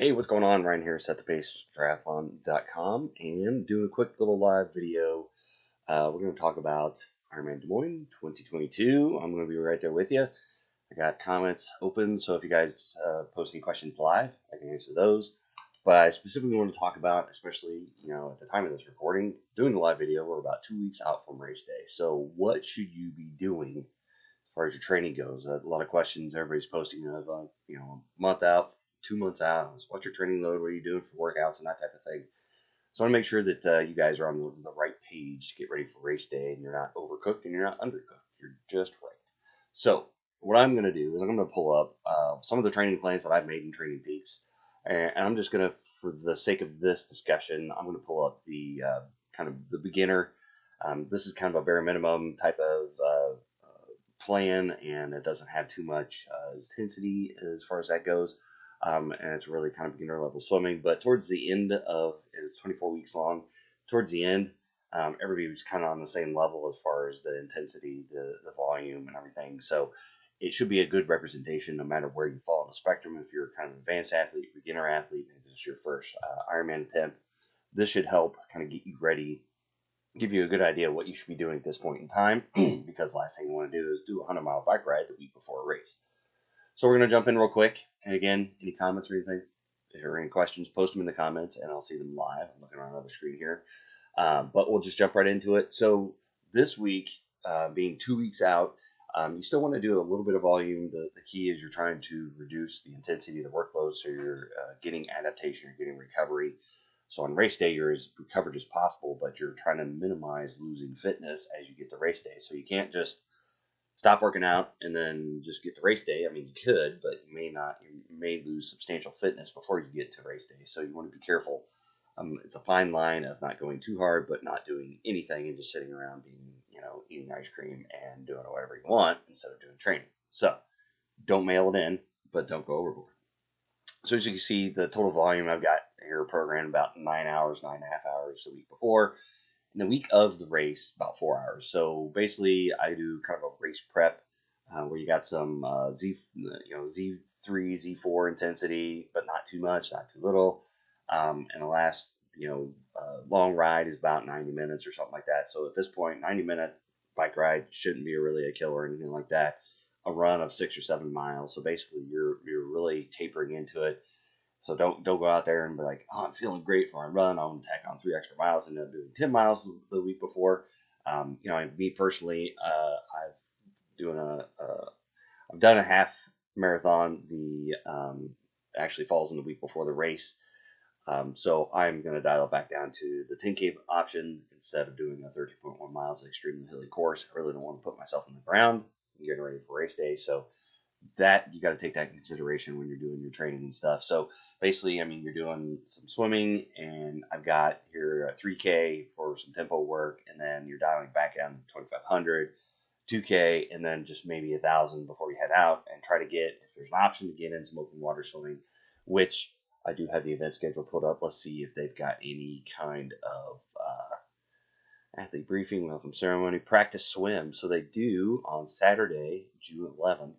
Hey, what's going on? Ryan here, setthepace.triathlon.com, and doing a quick little live video. We're going to talk about Ironman Des Moines 2022. I'm going to be right there with you. I got comments open, so if you guys post any questions live, I can answer those. But I specifically want to talk about, especially at the time of this recording, doing the live video. We're about 2 weeks out from race day. So what should you be doing as far as your training goes? A lot of questions everybody's posting of a month out, 2 months out. What's your training load? What are you doing for workouts and that type of thing? So I want to make sure that you guys are on the right page to get ready for race day, and you're not overcooked and you're not undercooked. You're just right. So what I'm going to do is I'm going to pull up some of the training plans that I've made in Training Peaks, and I'm just going to, for the sake of this discussion, I'm going to pull up the kind of the beginner. This is kind of a bare minimum type of plan, and it doesn't have too much intensity as far as that goes. And it's really kind of beginner level swimming. But towards the end of it's 24 weeks long. Towards the end, everybody was kind of on the same level as far as the intensity, the volume, and everything. So it should be a good representation no matter where you fall on the spectrum. If you're kind of an advanced athlete, beginner athlete, and this is your first Ironman attempt, this should help kind of get you ready, give you a good idea of what you should be doing at this point in time. Because last thing you want to do is do a 100-mile bike ride the week before a race. So we're going to jump in real quick. And again, any comments or anything, or any questions, post them in the comments and I'll see them live. I'm looking on another screen here. But we'll just jump right into it. So this week, being 2 weeks out, you still want to do a little bit of volume. The key is you're trying to reduce the intensity of the workload, so you're getting adaptation, you're getting recovery. So on race day, you're as recovered as possible, but you're trying to minimize losing fitness as you get to race day. So you can't just stop working out and then just get to race day. I mean, you could, but you may not. You may lose substantial fitness before you get to race day. So you want to be careful. It's a fine line of not going too hard, but not doing anything and just sitting around being, eating ice cream and doing whatever you want instead of doing training. So don't mail it in, but don't go overboard. So as you can see, the total volume I've got here programmed about 9 hours, 9.5 hours the week before. In the week of the race, about 4 hours. So basically, I do kind of a race prep where you got some Z3, Z4 intensity, but not too much, not too little. And the last, long ride is about 90 minutes or something like that. So at this point, 90-minute bike ride shouldn't be really a killer or anything like that. A run of 6 or 7 miles. So basically, you're really tapering into it. So don't go out there and be like, oh, I'm feeling great for a run. I'm gonna tack on 3 extra miles and then doing 10 miles the week before. Me personally, I've done a half marathon. The actually falls in the week before the race. So I'm gonna dial it back down to the 10K option instead of doing a 30.1 miles extremely hilly course. I really don't want to put myself on the ground and getting ready for race day. So that you got to take that in consideration when you're doing your training and stuff. So basically, you're doing some swimming, and I've got here a 3K for some tempo work, and then you're dialing back down to 2,500, 2K, and then just maybe 1,000 before you head out, and try to get, if there's an option, to get in some open water swimming, which I do have the event schedule pulled up. Let's see if they've got any kind of athlete briefing, welcome ceremony, practice swim. So they do on Saturday, June 11th.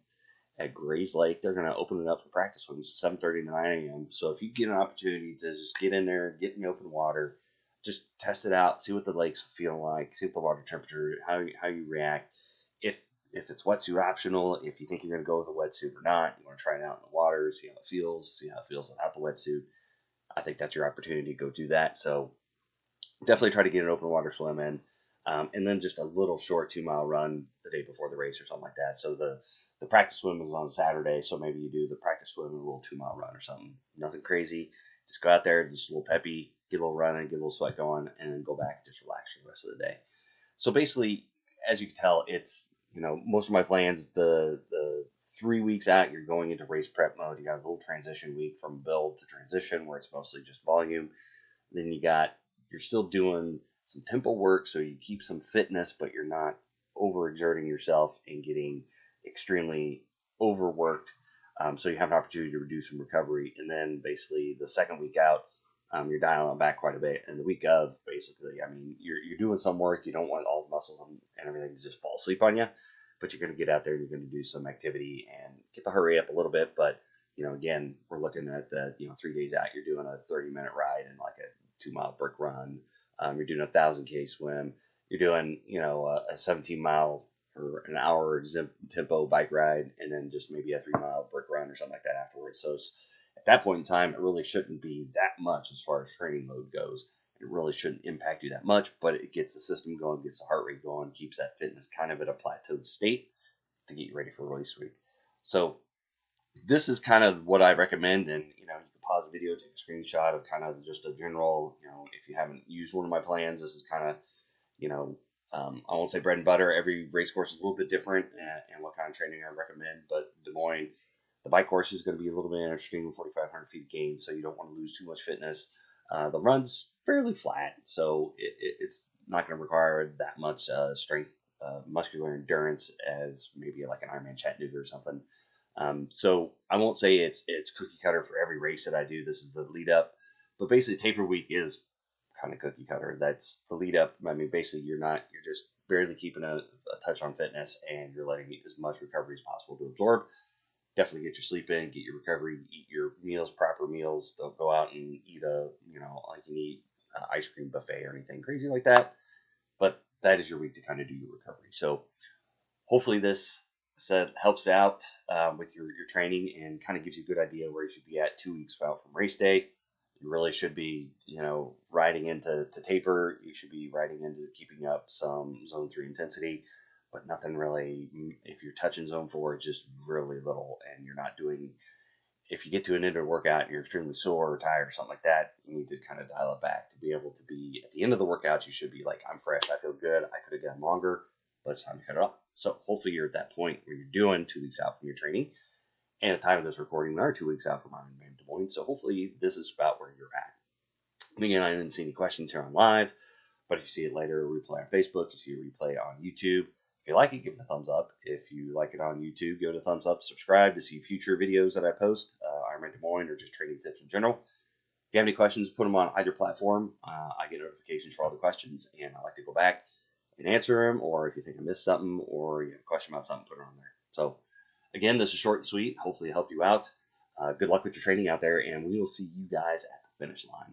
At Grays Lake. They're going to open it up for practice swims 7:30 to 9 a.m. So if you get an opportunity to just get in there, get in the open water, just test it out, see what the lake's feeling like, see what the water temperature, how you react. If it's wetsuit optional, if you think you're going to go with a wetsuit or not, you want to try it out in the water, see how it feels without the wetsuit. I think that's your opportunity to go do that. So definitely try to get an open water swim in. And then just a little short 2-mile run the day before the race or something like that. So the practice swim is on Saturday, so maybe you do the practice swim and a little 2-mile run or something. Nothing crazy. Just go out there, just a little peppy, get a little running, get a little sweat going, and then go back and just relax for the rest of the day. So basically, as you can tell, it's, most of my plans, the 3 weeks out, you're going into race prep mode. You got a little transition week from build to transition where it's mostly just volume. Then you're still doing some tempo work, so you keep some fitness, but you're not overexerting yourself and getting extremely overworked. So you have an opportunity to reduce some recovery. And then basically the second week out, you're dialing it back quite a bit. And the week of, basically, you're doing some work. You don't want all the muscles and everything to just fall asleep on you, but you're going to get out there and you're going to do some activity and get the hurry up a little bit, but again, we're looking at the 3 days out. You're doing a 30-minute ride and like a 2 mile brick run. You're doing a 1,000K swim. You're doing a 17 mile or an hour tempo bike ride, and then just maybe a 3 mile brick run or something like that afterwards. So at that point in time, it really shouldn't be that much as far as training load goes. It really shouldn't impact you that much, but it gets the system going, gets the heart rate going, keeps that fitness kind of at a plateaued state to get you ready for race week. So this is kind of what I recommend. And you can pause the video, take a screenshot of kind of just a general, if you haven't used one of my plans, this is kind of, you know, I won't say bread and butter. Every race course is a little bit different, and what kind of training I recommend. But Des Moines, the bike course is going to be a little bit interesting, 4,500 feet of gain, so you don't want to lose too much fitness. The run's fairly flat, so it's not going to require that much strength, muscular endurance as maybe like an Ironman Chattanooga or something. So I won't say it's cookie cutter for every race that I do. This is the lead up, but basically taper week is kind of cookie cutter. That's the lead up. I mean, basically you're just barely keeping a touch on fitness, and you're letting as much recovery as possible to absorb. Definitely get your sleep in, get your recovery, eat your meals, proper meals. Don't go out and eat like you eat ice cream buffet or anything crazy like that. But that is your week to kind of do your recovery. So hopefully this helps out with your training and kind of gives you a good idea where you should be at 2 weeks out from race day. You really should be, riding into taper. You should be riding into keeping up some zone 3 intensity, but nothing really. If you're touching zone 4, just really little, and you're not doing. If you get to an end of a workout and you're extremely sore or tired or something like that, you need to kind of dial it back to be able to be at the end of the workout. You should be like, I'm fresh, I feel good, I could have gone longer, but it's time to cut it off. So hopefully you're at that point where you're doing 2 weeks out from your training. And at the time of this recording, we are 2 weeks out from Ironman Des Moines. So hopefully this is about where you're at. And again, I didn't see any questions here on live, but if you see it later, replay on Facebook, you see a replay on YouTube. If you like it, give it a thumbs up. If you like it on YouTube, give it a thumbs up. Subscribe to see future videos that I post, Ironman Des Moines, or just training tips in general. If you have any questions, put them on either platform. I get notifications for all the questions, and I like to go back and answer them. Or if you think I missed something, or you have a question about something, put it on there. So again, this is short and sweet. Hopefully it helped you out. Good luck with your training out there, and we will see you guys at the finish line.